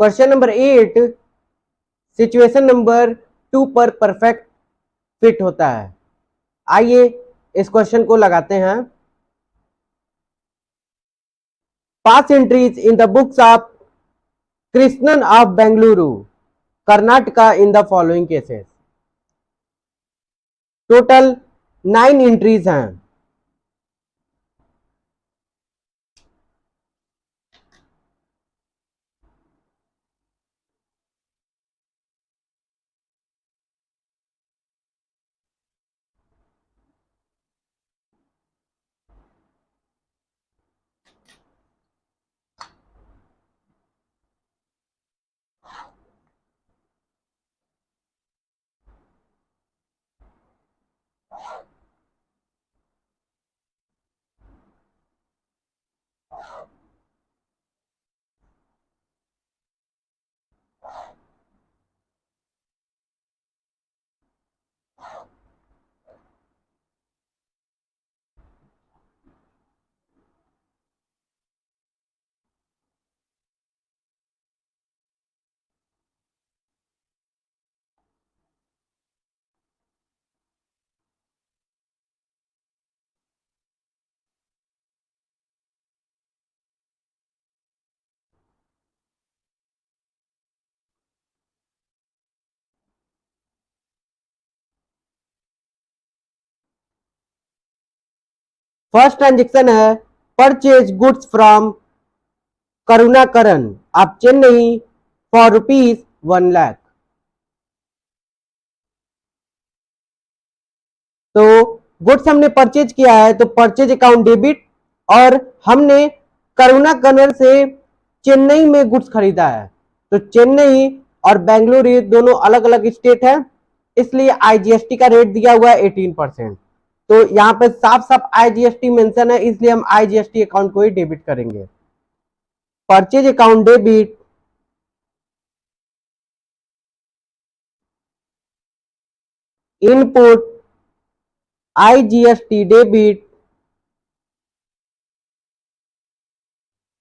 Question number 8 situation number 2 पर perfect fit होता है। आइए इस क्वेश्चन को लगाते हैं। Pass entries in the books of Krishnan of Bengaluru Karnataka in the following cases. Total 9 entries हैं। फर्स्ट ट्रांजेक्शन है purchase goods from Karunakaran of Chennai for ₹1,00,000। तो गुड्स हमने परचेज किया है तो परचेज अकाउंट डेबिट, और हमने करुणाकरण से चेन्नई में गुड्स खरीदा है। तो चेन्नई और बेंगलुरु ये दोनों अलग अलग स्टेट है, इसलिए आईजीएसटी का रेट दिया हुआ है 18%। तो यहाँ पे साफ साफ आईजीएसटी मेंशन है, इसलिए हम आईजीएसटी अकाउंट को ही डेबिट करेंगे। Purchase account debit input IGST debit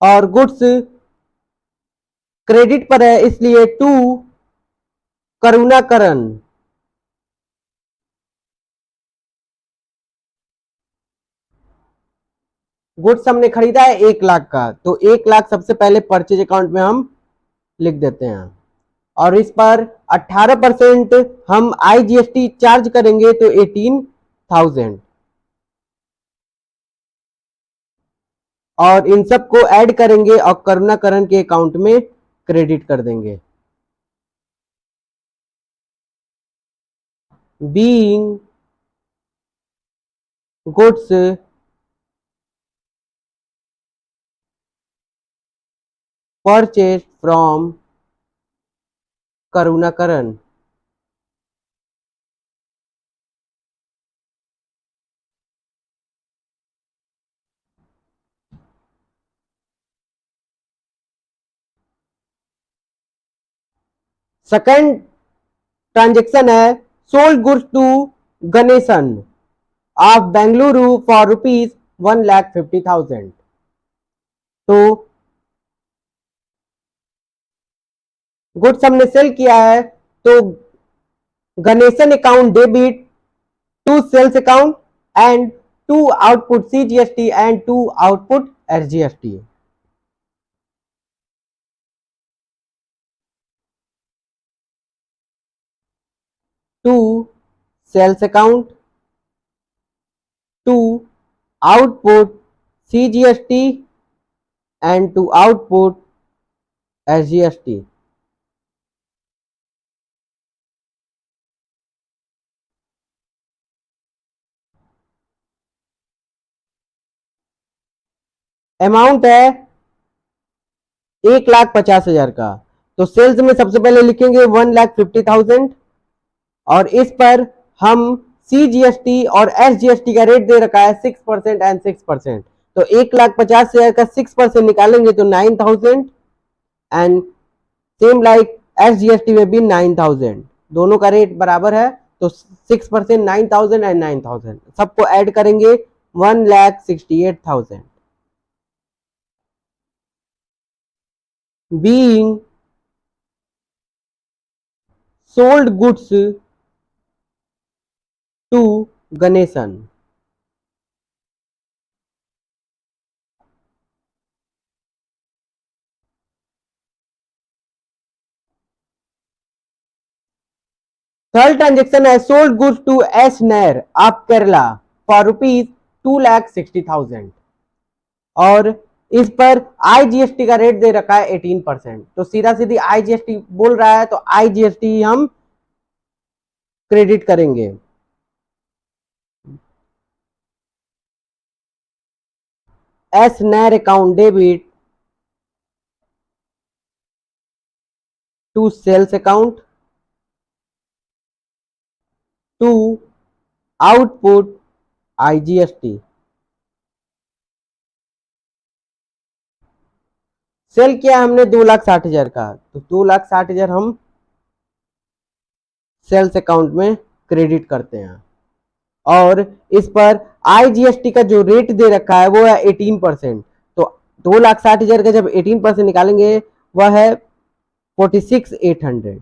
और गुड्स क्रेडिट पर है, इसलिए टू करुणाकरण। गुड्स हमने खरीदा है 1,00,000 का, तो 1,00,000 सबसे पहले परचेज अकाउंट में हम लिख देते हैं, और इस पर 18% हम आईजीएसटी चार्ज करेंगे, तो 18,000, और इन सब को ऐड करेंगे और करुणाकरण के अकाउंट में क्रेडिट कर देंगे। Being goods purchase from Karunakaran second transaction है sold goods to Ganesan of Bengaluru for ₹1,50,000। तो गुड्स हमने सेल किया है, तो Ganesan account debit to sales account and to output CGST and to output SGST. To sales account to output CGST and to output SGST. Amount है 1,50,000 का, तो sales में सबसे पहले लिखेंगे 1,50,000, और इस पर हम सीजीएसटी और एसजीएसटी का रेट दे रखा है 6% एंड 6%। तो 1,50,000 का 6% निकालेंगे तो 9,000, एंड सेम लाइक एसजीएसटी में भी 9,000, दोनों का रेट बराबर है, तो 6% 9,000 एंड 9,000 सबको ऐड करेंगे 1,68,000। Being sold goods to Ganesan. Third transaction has sold goods to S. Nair of Kerala for rupees 2,60,000 और इस पर आईजीएसटी का रेट दे रखा है 18%। तो सीधा सीधी आईजीएसटी बोल रहा है तो आईजीएसटी हम क्रेडिट करेंगे। S Nair account debit to sales account to output IGST. Sale किया हमने 2,60,000 का, तो 2,60,000 हम सेल्स अकाउंट में क्रेडिट करते हैं और इस पर आईजीएसटी का जो रेट दे रखा है वो है 18%। तो 2,60,000 का जब 18% निकालेंगे वह है 46,800।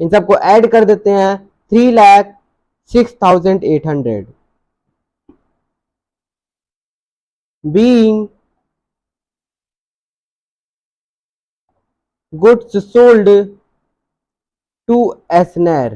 इन सबको ऐड कर देते हैं 3,06,800 being goods sold to Esner.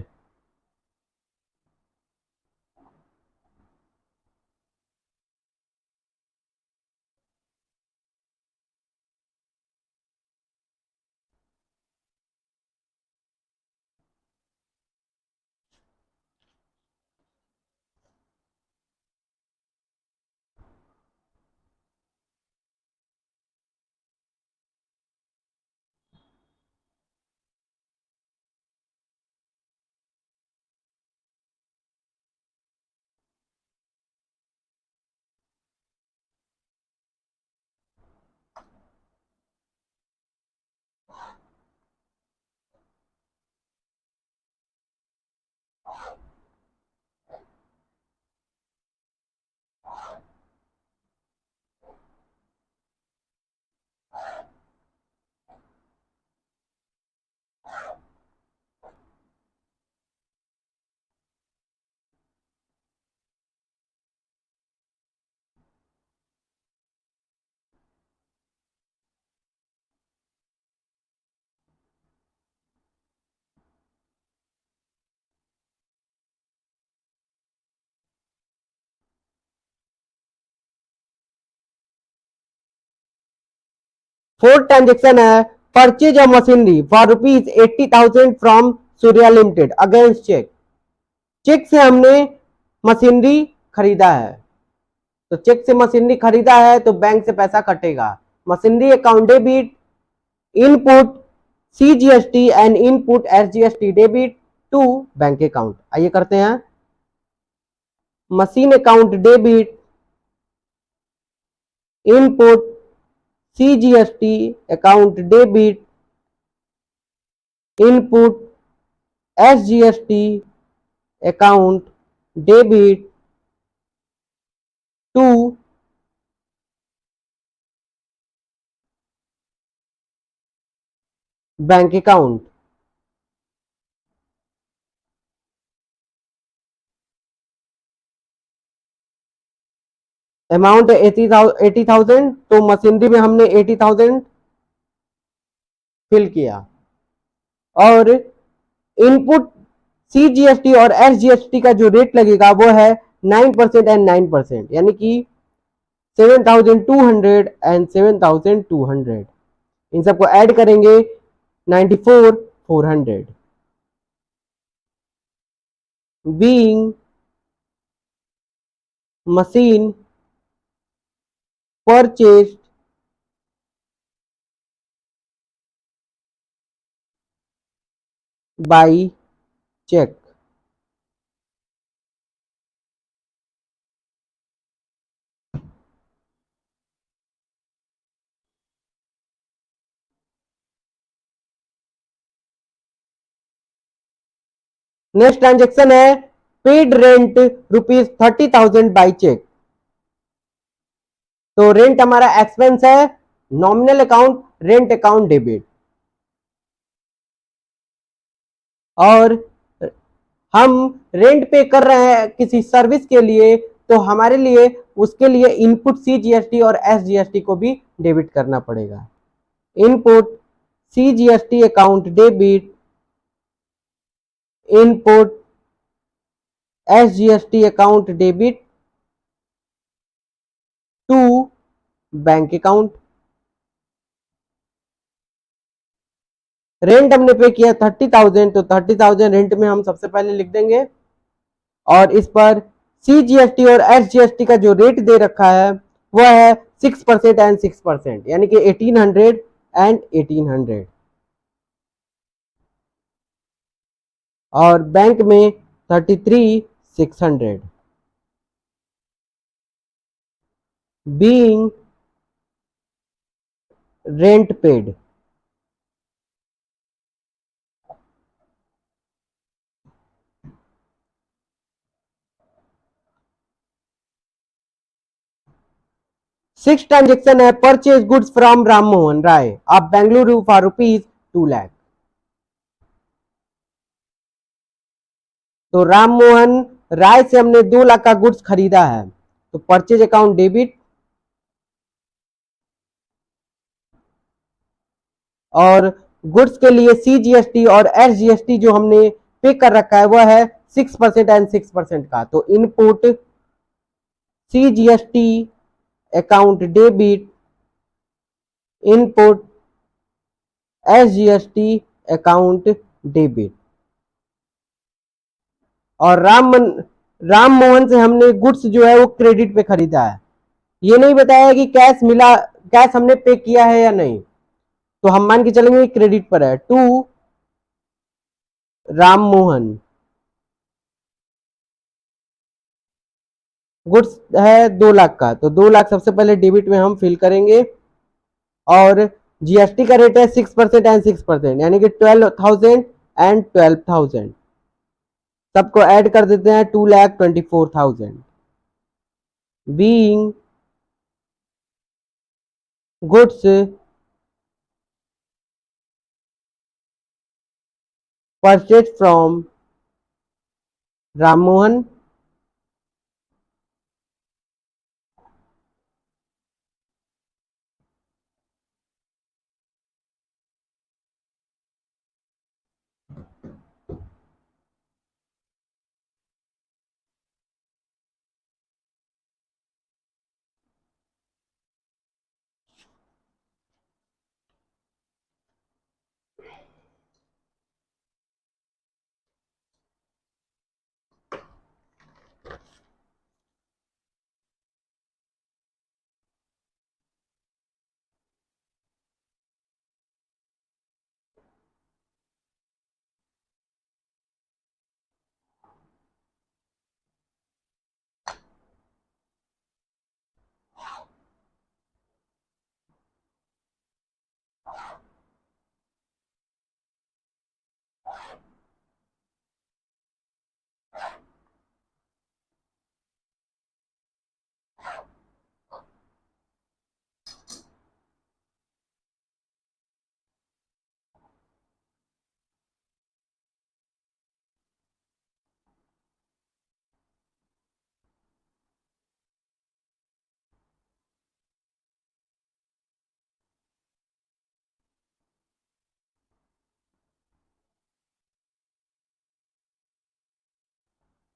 Fourth transaction है purchase of machinery for rupees 80,000 from Surya limited against cheque. Cheque से हमने मशीनरी खरीदा है, तो चेक से मशीनरी खरीदा है तो बैंक से पैसा कटेगा। Machinery account debit input CGST and input SGST debit to bank account. आइए करते हैं। Machine account debit input CGST account debit input SGST account debit to bank account. Amount 80,000, तो मशीनरी में हमने 80,000 फिल किया और इनपुट सीजीएसटी और SGST का जो रेट लगेगा वो है 9% एंड 9%, यानी कि 7,200 एंड 7,200। इन सबको ऐड करेंगे 94,400 being machine purchased by check। Next transaction है paid rent rupees 30,000 by cheque. तो रेंट हमारा एक्सपेंस है, nominal account rent account debit. और हम रेंट पे कर रहे हैं किसी सर्विस के लिए, तो हमारे लिए उसके लिए इनपुट CGST और SGST को भी डेबिट करना पड़ेगा। Input CGST account debit, input SGST account debit to bank account. Rent हमने पे किया 30,000, तो 30,000 रेंट में हम सबसे पहले लिख देंगे, और इस पर CGST और SGST का जो रेट दे रखा है वह है 6% एंड 6%, यानी कि 1800 एंड 1800, और बैंक में 33,600 being rent paid। Six transaction है purchase goods from Ram Mohan Rai of Bengaluru for ₹2 lakh. तो राम मोहन राय से हमने 2 लाख का गुड्स खरीदा है, तो परचेज अकाउंट डेबिट, और गुड्स के लिए CGST और SGST जो हमने पे कर रखा है वह है 6% एंड 6% का। तो input CGST account debit, input SGST account debit. और राम मोहन से हमने गुड्स जो है वो क्रेडिट पे खरीदा है, ये नहीं बताया कि कैश मिला, कैश हमने पे किया है या नहीं, तो हम मान के चलेंगे क्रेडिट पर है। टू राम मोहन, गुड्स है 2 लाख का, तो 2 लाख सबसे पहले डेबिट में हम फिल करेंगे, और GST का रेट है 6% एंड 6%, यानी कि 12,000 एंड 12,000, सबको ऐड कर देते हैं 2,24,000 being goods purchase from Ram Mohan.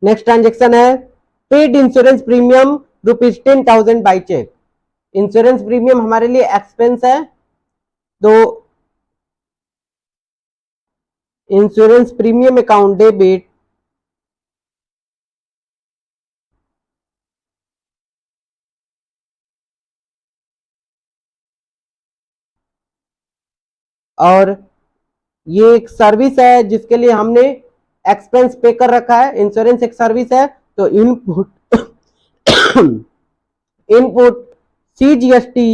Next transaction है paid insurance premium ₹10,000 by cheque. Insurance premium हमारे लिए एक्सपेंस है, तो इंश्योरेंस प्रीमियम अकाउंट डेबिट, और ये एक सर्विस है जिसके लिए हमने एक्सपेंस पे कर रखा है। इंश्योरेंस एक सर्विस है, तो input input CGST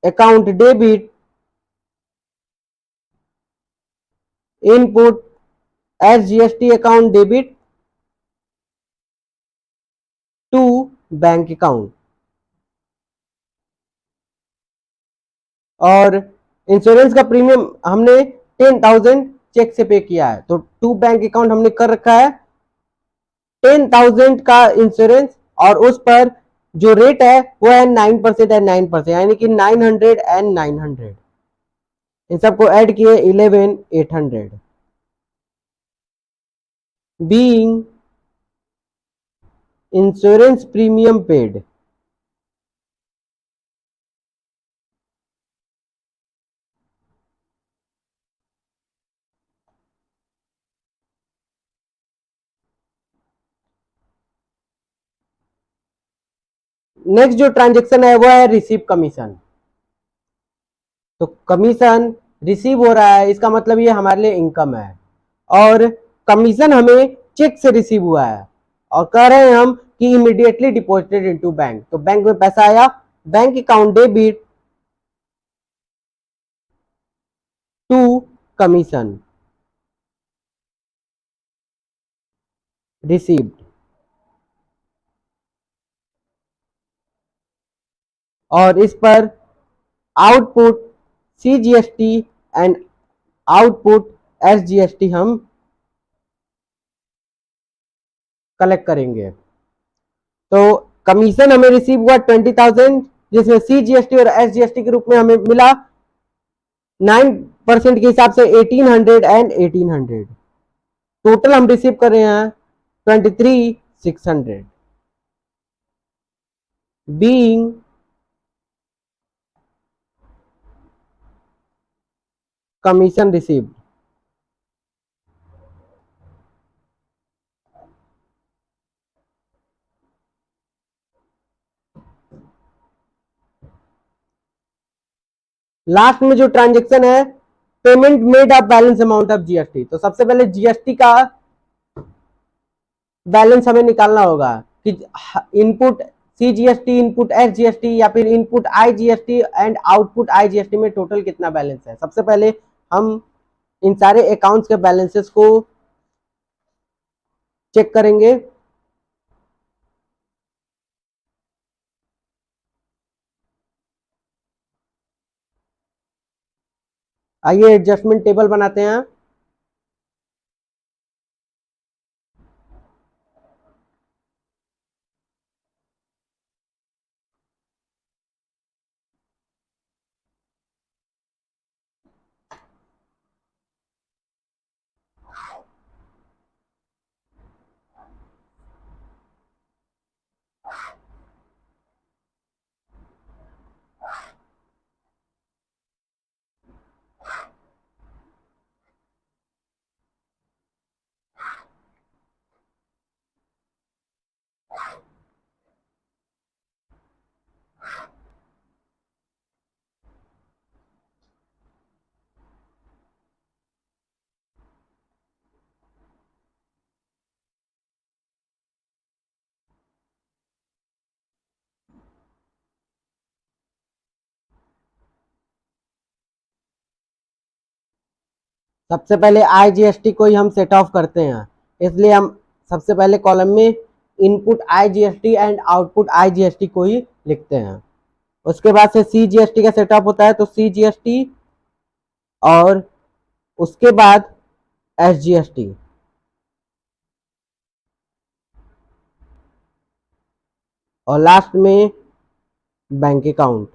account debit, input SGST account debit to bank account. और इंश्योरेंस का प्रीमियम हमने 10,000 चेक से पे किया है। तो टू बैंक अकाउंट हमने कर रखा है 10,000 का इंश्योरेंस, और उस पर जो रेट है वो है 9% एंड 9%, यानी कि 900 एंड 900। इन सबको ऐड किए 11,800 being insurance premium paid. Next जो ट्रांजेक्शन है वो है रिसीव कमीशन। तो कमीशन रिसीव हो रहा है, इसका मतलब ये हमारे लिए इनकम है, और कमीशन हमें चेक से रिसीव हुआ है, और कह रहे हैं हम कि इमीडिएटली डिपॉजिटेड इनटू बैंक। तो बैंक में पैसा आया, bank account debit to commission received, और इस पर output CGST and output SGST हम कलेक्ट करेंगे। तो कमीशन हमें रिसीव हुआ 20,000, जिसमें CGST और SGST के रूप में हमें मिला 9% के हिसाब से 1800 एंड 1800। टोटल हम रिसीव कर रहे हैं 23,600 बीइंग कमीशन रिसीव्ड। लास्ट में जो ट्रांजेक्शन है, payment made of balance amount of GST। तो सबसे पहले GST का बैलेंस हमें निकालना होगा कि इनपुट CGST, इनपुट SGST या फिर input IGST and output IGST में टोटल कितना बैलेंस है। सबसे पहले हम इन सारे अकाउंट्स के बैलेंसेस को चेक करेंगे। आइए एडजस्टमेंट टेबल बनाते हैं। सबसे पहले IGST को ही हम सेट ऑफ करते हैं, इसलिए हम सबसे पहले कॉलम में input IGST and output IGST को ही लिखते हैं। उसके बाद से CGST का सेट ऑफ होता है, तो CGST और उसके बाद SGST, और लास्ट में बैंक अकाउंट।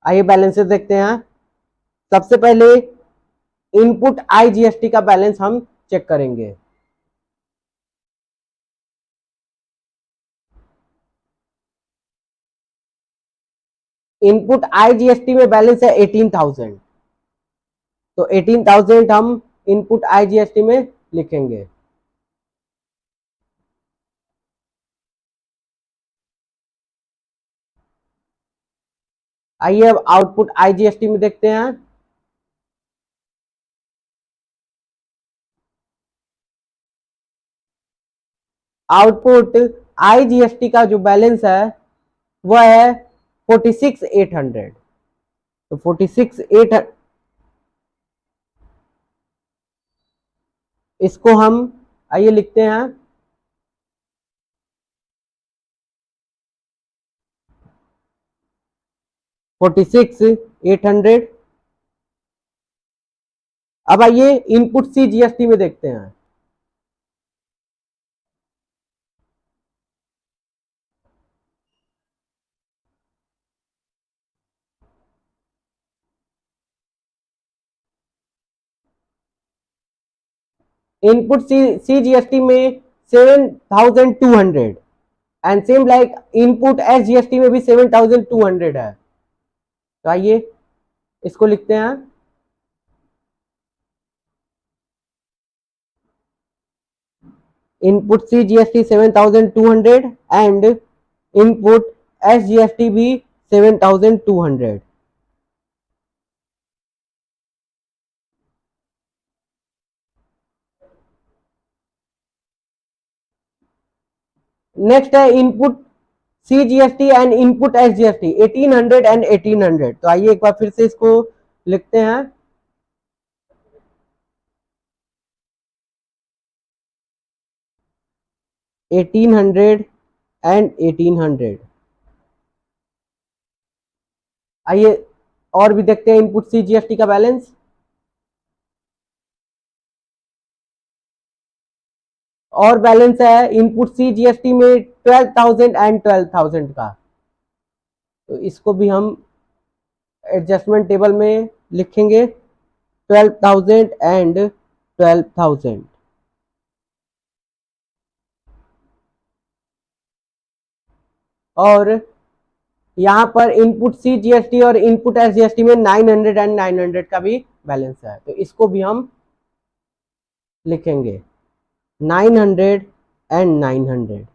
आइए बैलेंसेस देखते हैं। सबसे पहले इनपुट IGST का बैलेंस हम चेक करेंगे। इनपुट IGST में बैलेंस है 18,000, तो 18,000 हम इनपुट IGST में लिखेंगे। आइए अब आउटपुट IGST में देखते हैं। आउटपुट IGST का जो बैलेंस है वह है 46,800। तो 46,800 इसको हम आइए लिखते हैं। 46,800। अब आइए इनपुट सी जीएसटी में देखते हैं। इनपुट सी जीएसटी में 7,200 and same like input S GST में भी 7,200 है। तो आइए इसको लिखते हैं। Input C GST 7,200 and input S GST भी 7,200। नेक्स्ट है input C GST and input S GST 1,800 and 1,800। तो आइए एक बार फिर से इसको लिखते हैं। $1,800 एंड 1,800। आइए और भी देखते हैं इनपुट सी जीएसटी का बैलेंस। और बैलेंस है इनपुट सी जीएसटी में 12,000 एंड 12,000 का। तो इसको भी हम एडजस्टमेंट टेबल में लिखेंगे 12,000 एंड 12,000। और यहाँ पर इनपुट सी जीएसटी और इनपुट एस जीएसटी में 900 एंड 900 का भी बैलेंस है। तो इसको भी हम लिखेंगे 900 एंड 900।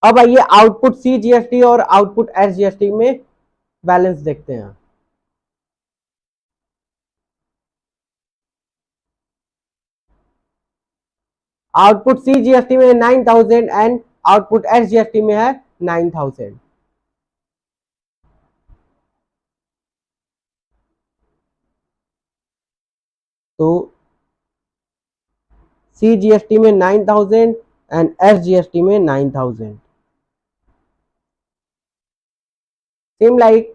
अब आइए आउटपुट सी जीएसटी और आउटपुट एस जीएसटी में बैलेंस देखते हैं। आउटपुट सी जीएसटी में 9,000 एंड आउटपुट एस जीएसटी में है 9,000। तो सी जीएसटी में 9,000 एंड एस जीएसटी में 9,000। सेम लाइक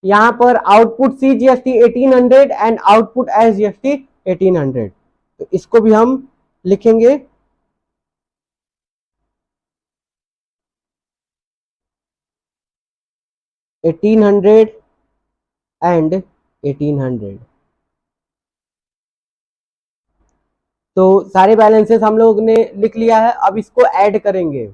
यहां पर output C GST 1,800 and output S GST 1,800। तो इसको भी हम लिखेंगे 1,800 एंड 1,800। तो सारे बैलेंसेस हम लोग ने लिख लिया है। अब इसको ऐड करेंगे।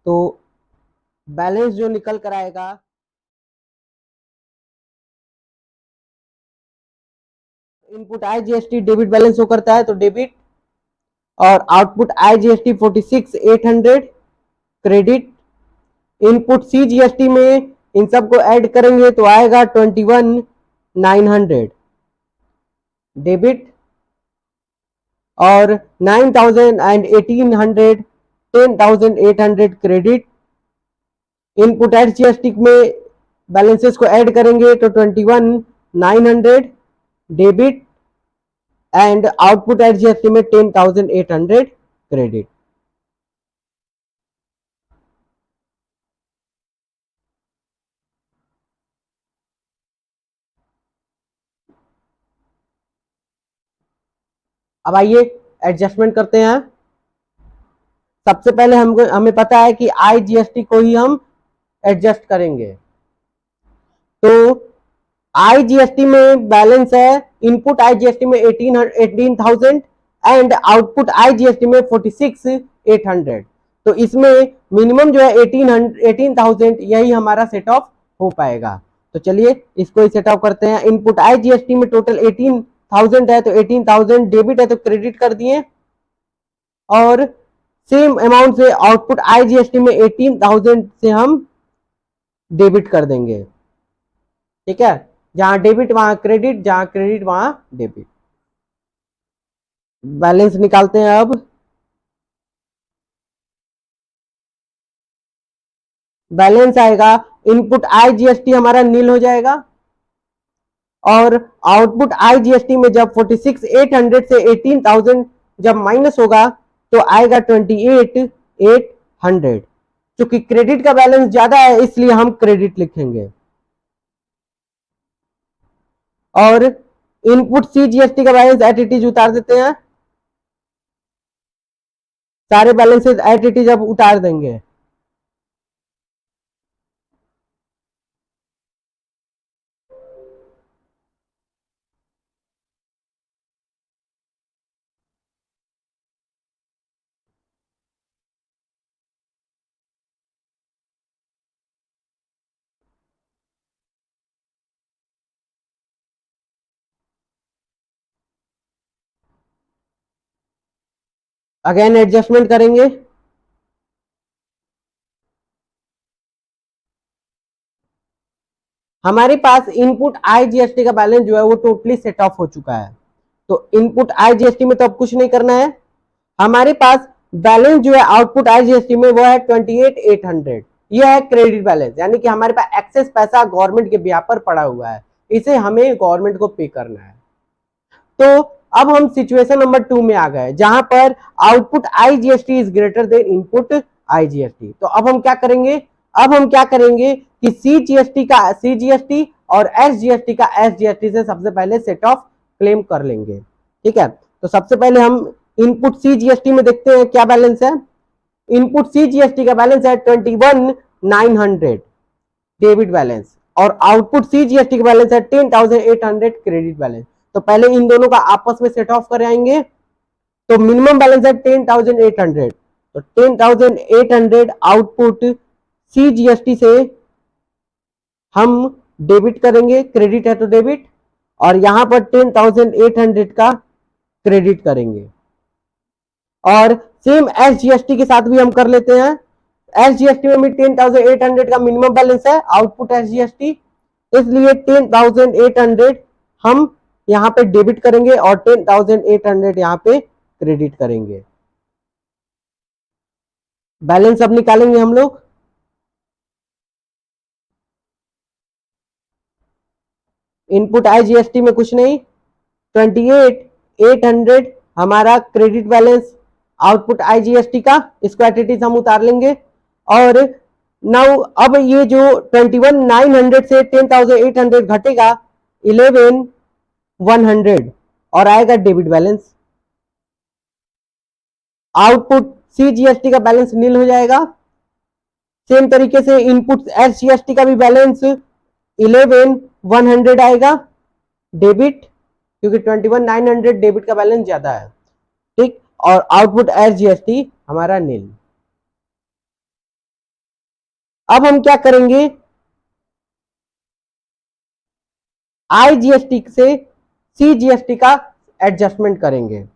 तो बैलेंस जो निकल कर आएगा input I GST debit balance show करता है, तो डेबिट। और output I GST 46,800 credit. Input C GST में इन सबको ऐड करेंगे तो आएगा 21,900 डेबिट। और 9,000 and 1,800 10,800 credit. Input H GST में बैलेंसेस को ऐड करेंगे तो 21,900 debit and output H GST में 10,800 क्रेडिट। अब आइए एडजस्टमेंट करते हैं। सबसे पहले हमें पता है कि आई जीएसटी को ही हम एडजस्ट करेंगे। तो आई जीएसटी में बैलेंस है इनपुट आई जीएसटी में 18,000 एंड आउटपुट आई जीएसटी में 46,800। तो इसमें मिनिमम जो है 18,000 यही हमारा सेट ऑफ हो पाएगा। तो चलिए इसको ही सेट ऑफ करते हैं। इनपुट आई जीएसटी में टोटल 18,000 है, तो 18,000 डेबिट है तो क्रेडिट कर दिए। और सेम अमाउंट से आउटपुट आई जीएसटी में 18,000 से हम डेबिट कर देंगे। ठीक है, जहां डेबिट वहां क्रेडिट, जहां क्रेडिट वहां डेबिट। बैलेंस निकालते हैं अब। बैलेंस आएगा, इनपुट आईजीएसटी हमारा नील हो जाएगा, और आउटपुट आईजीएसटी में जब 46,800 से 18,000 जब माइनस होगा तो आएगा 28,800। क्योंकि क्रेडिट का बैलेंस ज्यादा है इसलिए हम क्रेडिट लिखेंगे। और इनपुट सीजीएसटी का बैलेंस एट इट इज उतार देते हैं, सारे बैलेंसेस एट इट इज अब उतार देंगे। अगेन एडजस्टमेंट करेंगे। हमारे पास इनपुट आईजीएसटी का बैलेंस जो है वो टोटली सेट ऑफ हो चुका है, तो इनपुट आईजीएसटी में तो अब कुछ नहीं करना है। हमारे पास बैलेंस जो है आउटपुट आईजीएसटी में वो है 28,800, ये है क्रेडिट बैलेंस, यानी कि हमारे पास एक्सेस पैसा गवर्नमेंट के ब्याह पर पड़ा हुआ है, इसे हमें गवर्नमेंट को पे करना है। तो अब हम सिचुएशन नंबर 2 में आ गए, जहां पर output IGST is greater than input IGST. तो अब हम क्या करेंगे, अब हम क्या करेंगे कि सीजीएसटी का सीजीएसटी और एसजीएसटी का एसजीएसटी से सबसे पहले सेट ऑफ क्लेम कर लेंगे। ठीक है, तो सबसे पहले हम इनपुट सीजीएसटी में देखते हैं क्या बैलेंस है। इनपुट सीजीएसटी का बैलेंस है 21,900 डेबिट बैलेंस, और आउटपुट सीजीएसटी का बैलेंस है 10,800 क्रेडिट बैलेंस। तो पहले इन दोनों का आपस में सेट ऑफ कर आएंगे। तो मिनिमम बैलेंस है 10,800, तो 10,800 आउटपुट सीजीएसटी से हम डेबिट करेंगे, क्रेडिट है तो डेबिट, और यहां पर 10,800 का क्रेडिट करेंगे। और सेम एसजीएसटी के साथ भी हम कर लेते हैं। एसजीएसटी में भी 10,800 का मिनिमम बैलेंस है आउटपुट एसजीएसटी, इसलिए 10,800 हम यहां पे डेबिट करेंगे और 10,800 यहां पे क्रेडिट करेंगे। बैलेंस अब निकालेंगे हम लोग। इनपुट आईजीएसटी में कुछ नहीं, 28,800 हमारा क्रेडिट बैलेंस आउटपुट आईजीएसटी का, इसको एटिटीज हम उतार लेंगे। और नाउ अब ये जो 21,900 से 10,800 घटेगा 11,100 और आएगा डेबिट बैलेंस। आउटपुट सीजीएसटी का बैलेंस नील हो जाएगा। सेम तरीके से इनपुट एसजीएसटी का भी बैलेंस 11,100 आएगा डेबिट, क्योंकि 21,900 डेबिट का बैलेंस ज्यादा है। ठीक, और आउटपुट एसजीएसटी हमारा नील। अब हम क्या करेंगे, आईजीएसटी से सीजीएसटी का एडजस्टमेंट करेंगे।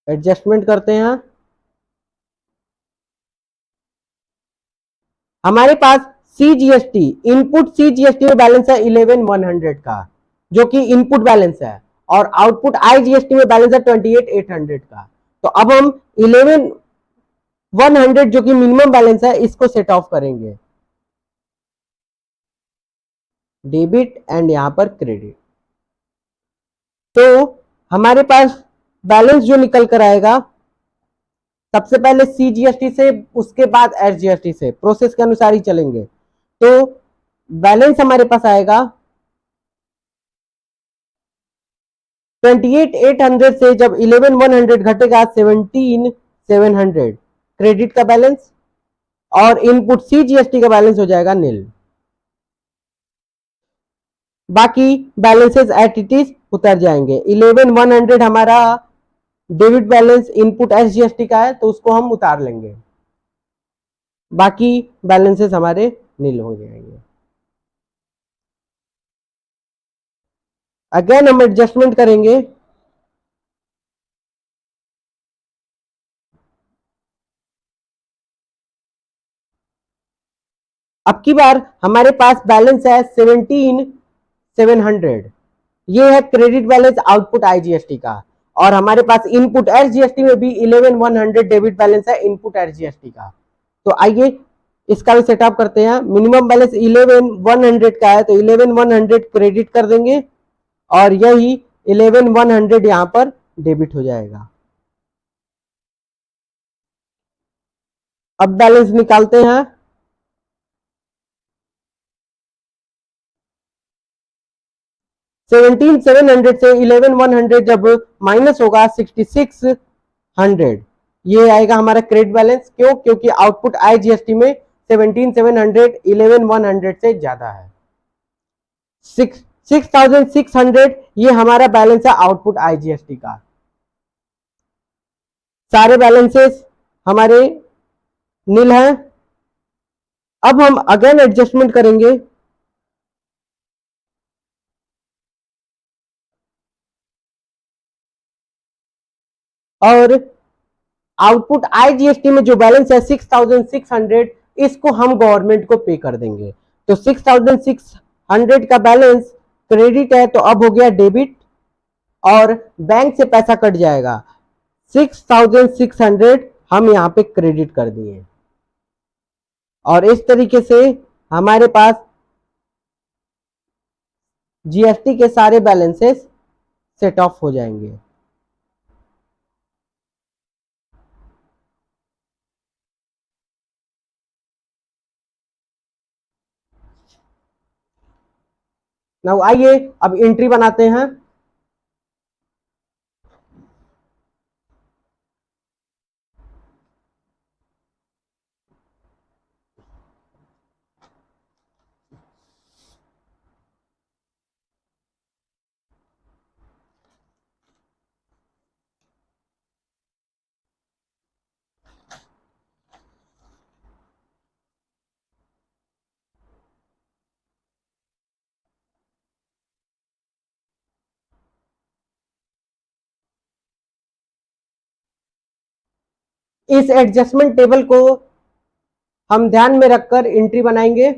एडजस्टमेंट करते हैं। हमारे पास सीजीएसटी, इनपुट सीजीएसटी में बैलेंस है 11,100 का, जो कि इनपुट बैलेंस है, और आउटपुट आईजीएसटी में बैलेंस है 28,800 का। तो अब हम 11,100 जो कि मिनिमम बैलेंस है इसको सेट ऑफ करेंगे, डेबिट एंड यहां पर क्रेडिट। तो हमारे पास बैलेंस जो निकल कर आएगा, सबसे पहले सीजीएसटी से, उसके बाद एसजीएसटी से, प्रोसेस के अनुसार ही चलेंगे। तो बैलेंस हमारे पास आएगा 28,800 से जब 11,100 घटेगा 17,700 क्रेडिट का बैलेंस, और इनपुट सीजीएसटी का बैलेंस हो जाएगा नील। बाकी बैलेंसेस एट इट इज उतर जाएंगे। 11,100 हमारा डेबिट बैलेंस इनपुट एसजीएसटी का है, तो उसको हम उतार लेंगे, बाकी बैलेंसेस हमारे नील हो जाएंगे। अगेन हम एडजस्टमेंट करेंगे। अब की बार हमारे पास बैलेंस है 17,700, ये है क्रेडिट बैलेंस आउटपुट आईजीएसटी का। और हमारे पास इनपुट एसजीएसटी में भी 11,100 डेबिट बैलेंस है इनपुट एसजीएसटी का। तो आइए इसका भी सेटअप करते हैं। मिनिमम बैलेंस 11,100 का है, तो 11,100 क्रेडिट कर देंगे और यही 11,100 यहां पर डेबिट हो जाएगा। अब बैलेंस निकालते हैं। $17,700 से 11,100 जब माइनस होगा 6,600, ये आएगा हमारा क्रेडिट बैलेंस। क्यों? क्योंकि आउटपुट आईजीएसटी में 17,700 11,100 से ज्यादा है। 6,600 ये हमारा बैलेंस है आउटपुट आईजीएसटी का। सारे बैलेंसेस हमारे नील हैं। अब हम अगेन एडजस्टमेंट करेंगे। और आउटपुट आईजीएसटी में जो बैलेंस है 6,600, इसको हम गवर्नमेंट को पे कर देंगे। तो 6,600 का बैलेंस क्रेडिट है, तो अब हो गया डेबिट और बैंक से पैसा कट जाएगा। 6,600 हम यहां पे क्रेडिट कर दिए और इस तरीके से हमारे पास जीएसटी के सारे बैलेंसेस सेट ऑफ हो जाएंगे। नाउ आइए अब एंट्री बनाते हैं। इस एडजस्टमेंट टेबल को हम ध्यान में रखकर एंट्री बनाएंगे।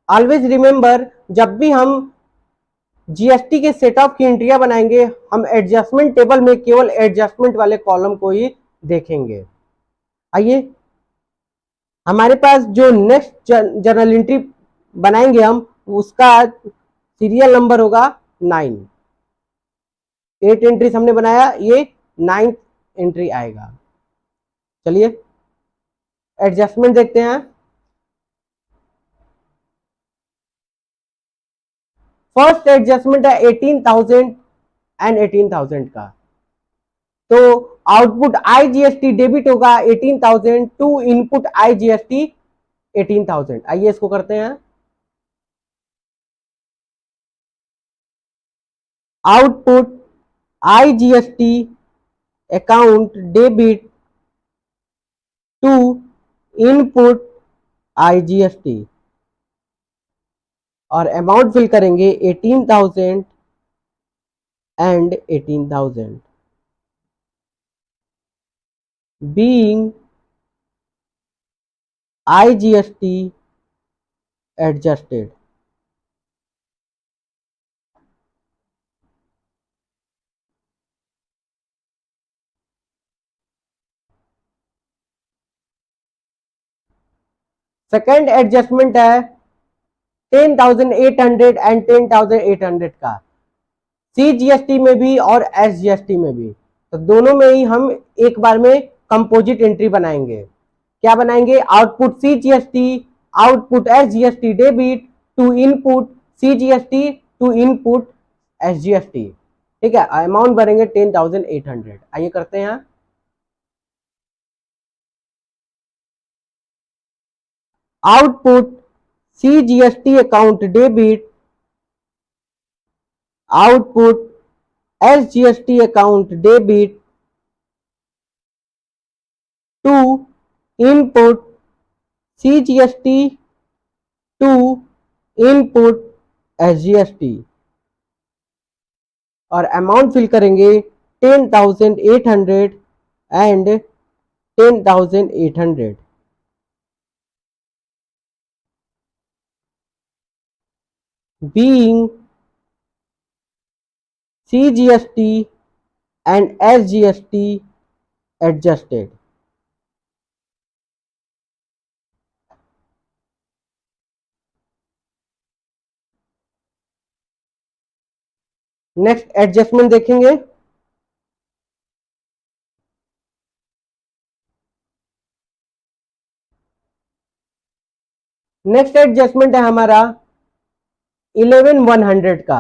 ऑलवेज रिमेंबर, जब भी हम जीएसटी के सेट ऑफ की एंट्रियां बनाएंगे, हम एडजस्टमेंट टेबल में केवल एडजस्टमेंट वाले कॉलम को ही देखेंगे। आइए हमारे पास जो नेक्स्ट जर्नल एंट्री बनाएंगे हम, उसका सीरियल नंबर होगा 9। 8 एंट्री हमने बनाया, ये 9th एंट्री आएगा। चलिए एडजस्टमेंट देखते हैं। फर्स्ट एडजस्टमेंट है 18,000 एंड 18,000 का। तो आउटपुट आईजीएसटी डेबिट होगा 18,000 टू इनपुट आईजीएसटी 18,000। आइए इसको करते हैं। Output IGST account debit to input IGST और अमाउंट फिल करेंगे 18,000 and 18,000 being IGST adjusted। Second adjustment है 10,800 एंड 10,800 का, CGST में भी और SGST में भी। तो दोनों में ही हम एक बार में कंपोजिट एंट्री बनाएंगे। क्या बनाएंगे? Output CGST, output SGST debit to input CGST to input SGST। ठीक है, अमाउंट भरेंगे 10,800। आइए करते हैं। Output CGST account debit, output SGST account debit to input CGST to input SGST, और अमाउंट फिल करेंगे 10,800 and 10,800। being CGST and SGST adjusted। Next adjustment देखेंगे। Next adjustment है हमारा 11,100 का,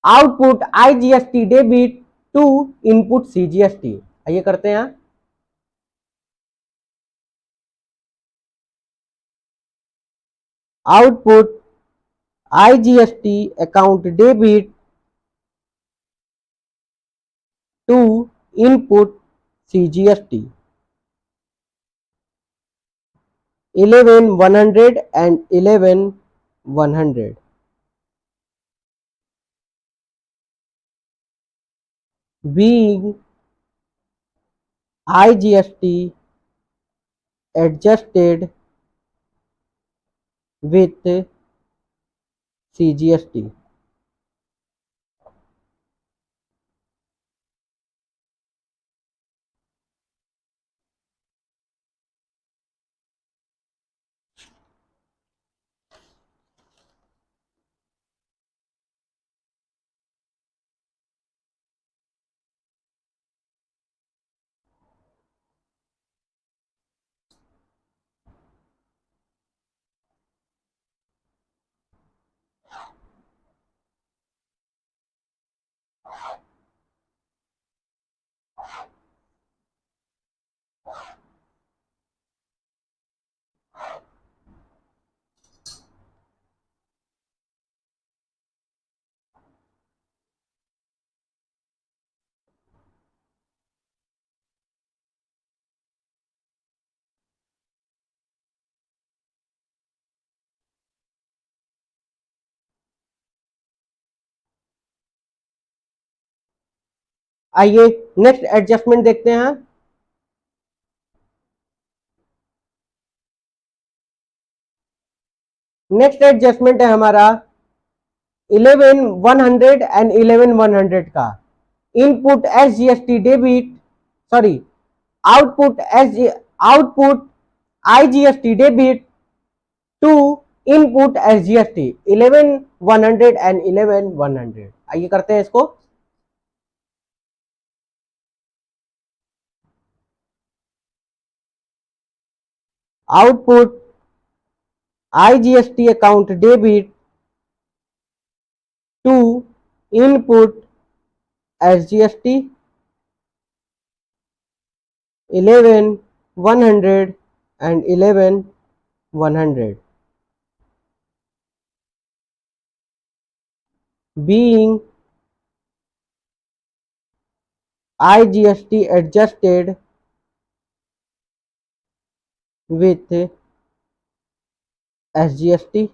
output IGST debit to input CGST। आइए करते हैं। Output IGST account debit to input CGST 11,100 and 11,100। being IGST adjusted with CGST। आइए next adjustment देखते हैं। नेक्स्ट एडजस्टमेंट है हमारा 11,100 एंड 11,100 का, input SGST debit, sorry, output IGST debit to input SGST 11,100 and 11,100। आइए करते हैं इसको। Output IGST account debit to input SGST 11,100 and 11,100। being IGST adjusted with SGST।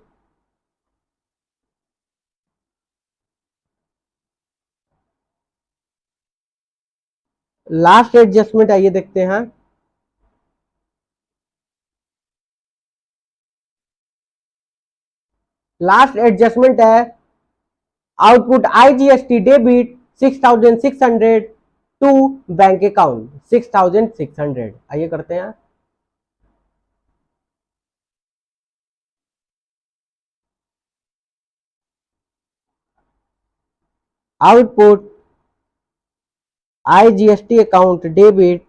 Last adjustment आइए देखते हैं। लास्ट एडजस्टमेंट है output IGST debit 6,600 to bank account 6,600। आइए करते हैं। Output IGST account debit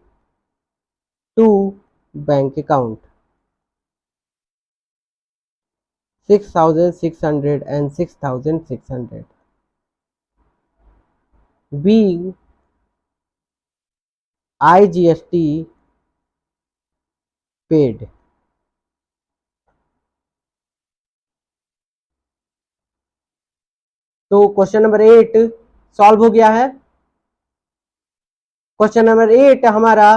to bank account 6,600 and 6,600. B IGST paid. तो question number 8 solve हो गया है। क्वेश्चन नंबर 8 हमारा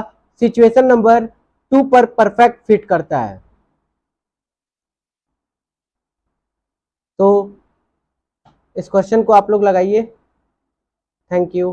सिचुएशन नंबर 2 पर परफेक्ट फिट करता है। तो इस क्वेश्चन को आप लोग लगाइए। Thank you.